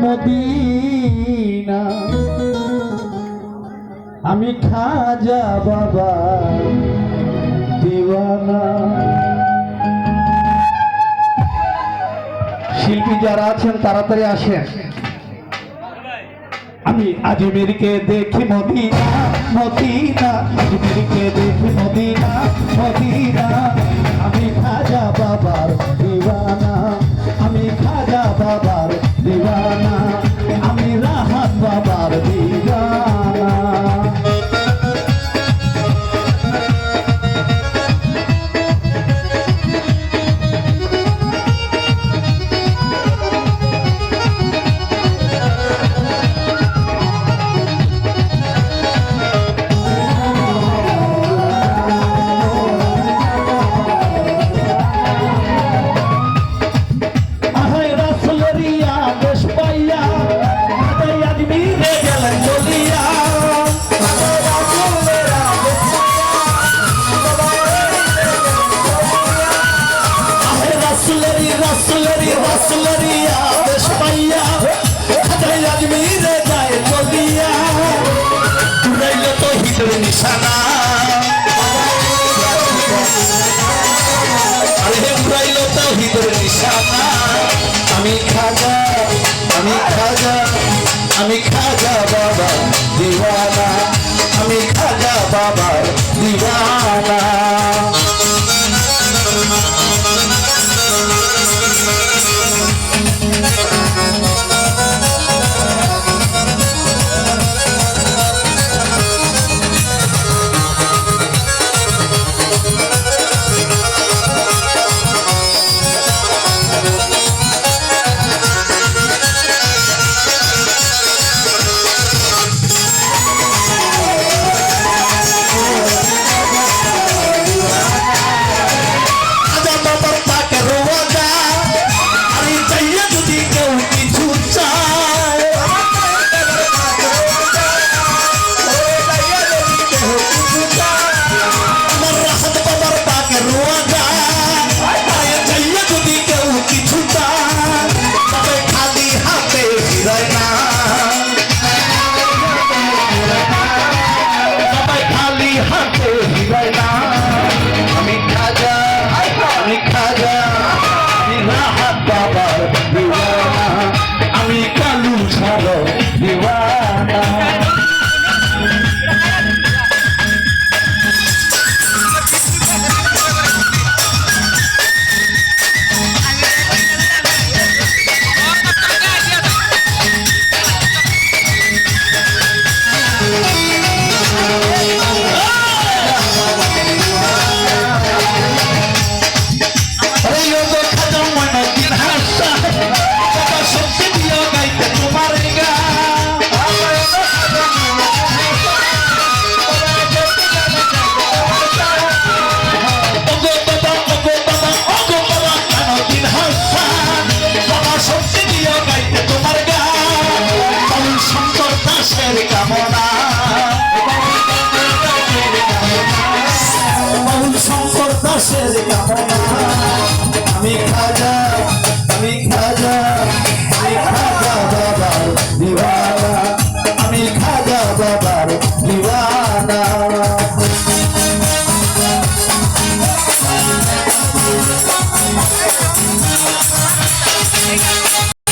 Medina আমি খাজা বাবা দিওয়ানা। শিল্পী যারা আছেন তাড়াতাড়ি আসেন। আমি আজমিরকে দেখি মদিনা মদিনা, আজমিরকে দেখি মদিনা মদিনা, আমি খাজা বাবার দিওয়ানা, আমি খাজা বাবার দিওয়ানা, আমি রাহাত বাবার দিওয়ানা। আমি খাজা আমি খাজা আমি খাজা বাবা দিওয়ানা, আমি খাজা বাবার দিওয়ানা। Come on.